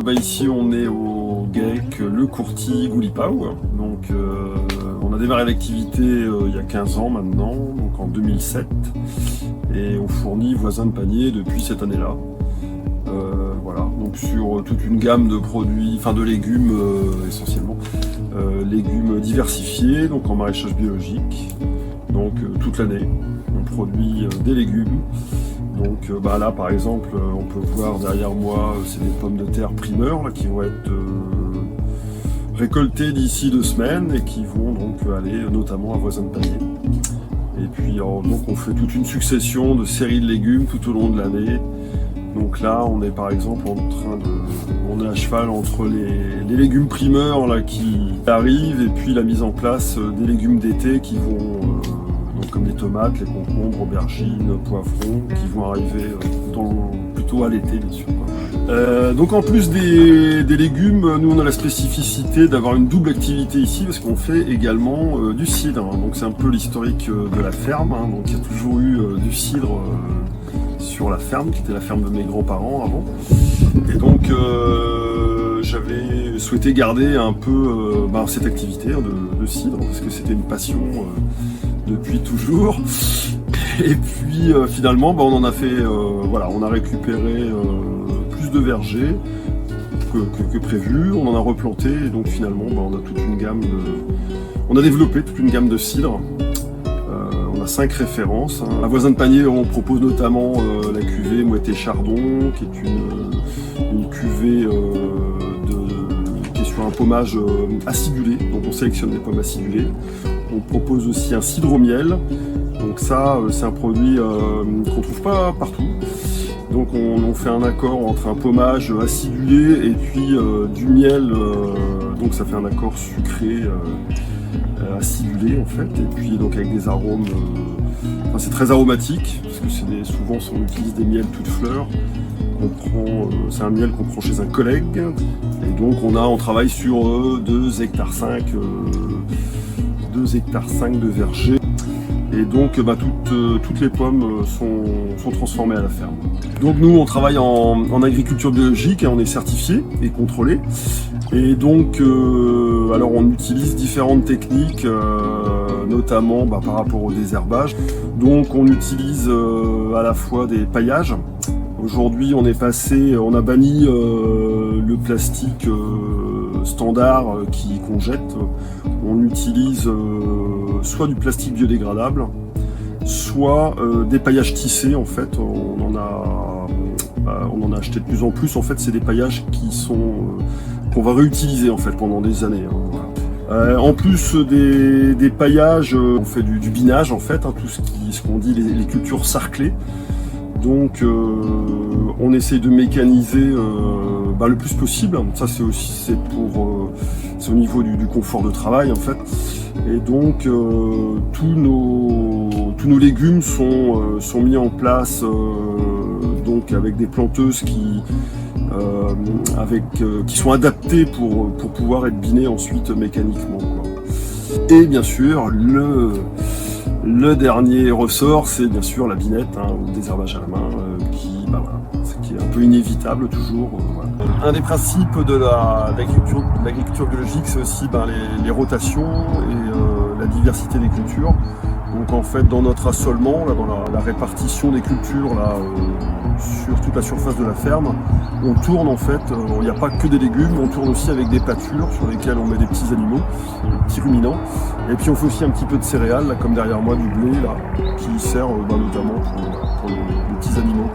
Ici on est au GEC Le Courtis Goulipau. Donc on a démarré l'activité il y a 15 ans maintenant, donc en 2007, et on fournit voisins de panier depuis cette année-là. Voilà, donc sur toute une gamme de produits, enfin de légumes essentiellement, légumes diversifiés, donc en maraîchage biologique, donc toute l'année on produit des légumes. Donc là par exemple on peut voir derrière moi c'est des pommes de terre primeurs là, qui vont être récoltées d'ici 2 semaines et qui vont donc aller notamment à voisins de panier. Et puis donc on fait toute une succession de séries de légumes tout au long de l'année. Donc là on est par exemple on est à cheval entre les légumes primeurs là, qui arrivent, et puis la mise en place des légumes d'été qui vont comme les tomates, les concombres, aubergines, poivrons, qui vont arriver plutôt à l'été, bien sûr. Donc en plus des légumes, nous on a la spécificité d'avoir une double activité ici, parce qu'on fait également du cidre. Donc c'est un peu l'historique de la ferme. Donc il y a toujours eu du cidre sur la ferme, qui était la ferme de mes grands-parents avant. Et donc j'avais souhaité garder un peu cette activité de cidre, parce que c'était une passion depuis toujours. Et puis finalement on en a fait on a récupéré plus de vergers que prévu, on en a replanté, et donc finalement on a toute une gamme on a développé toute une gamme de cidres. On a 5 références. À voisins de panier on propose notamment la cuvée Moët & Chardon, qui est une cuvée qui est sur un pommage acidulé, donc on sélectionne des pommes acidulées. On propose aussi un cidre au miel, donc ça c'est un produit qu'on ne trouve pas partout. Donc on fait un accord entre un pommage acidulé et puis du miel, donc ça fait un accord sucré acidulé en fait, et puis donc avec des arômes, c'est très aromatique, parce que souvent on utilise des miels toutes fleurs. C'est un miel qu'on prend chez un collègue, et donc on travaille sur 2,5 hectares 2,5 hectares de verger, et donc toutes les pommes sont transformées à la ferme. Donc nous on travaille en agriculture biologique, et on est certifié et contrôlé, et donc alors on utilise différentes techniques, notamment par rapport au désherbage. Donc on utilise à la fois des paillages. Aujourd'hui on a banni le plastique standard qu'on jette. On utilise soit du plastique biodégradable, soit des paillages tissés. En fait, on en a acheté de plus en plus. En fait, c'est des paillages qu'on va réutiliser en fait pendant des années. En plus des paillages, on fait du binage en fait, tout ce qu'on dit les cultures sarclées. Donc on essaye de mécaniser le plus possible. Ça c'est au niveau du confort de travail en fait. Et donc tous nos légumes sont mis en place donc avec des planteuses qui sont adaptées pour pouvoir être binées ensuite mécaniquement, quoi. Et bien sûr le dernier ressort, c'est bien sûr la binette, ou le désherbage à la main, qui est un peu inévitable toujours. Un des principes de l'agriculture biologique, c'est aussi les rotations et la diversité des cultures. Donc en fait, dans notre assolement, dans la répartition des cultures sur toute la surface de la ferme, on tourne en fait, il n'y a pas que des légumes, on tourne aussi avec des pâtures sur lesquelles on met des petits animaux, des petits ruminants. Et puis on fait aussi un petit peu de céréales, comme derrière moi, du blé, qui sert notamment pour les petits animaux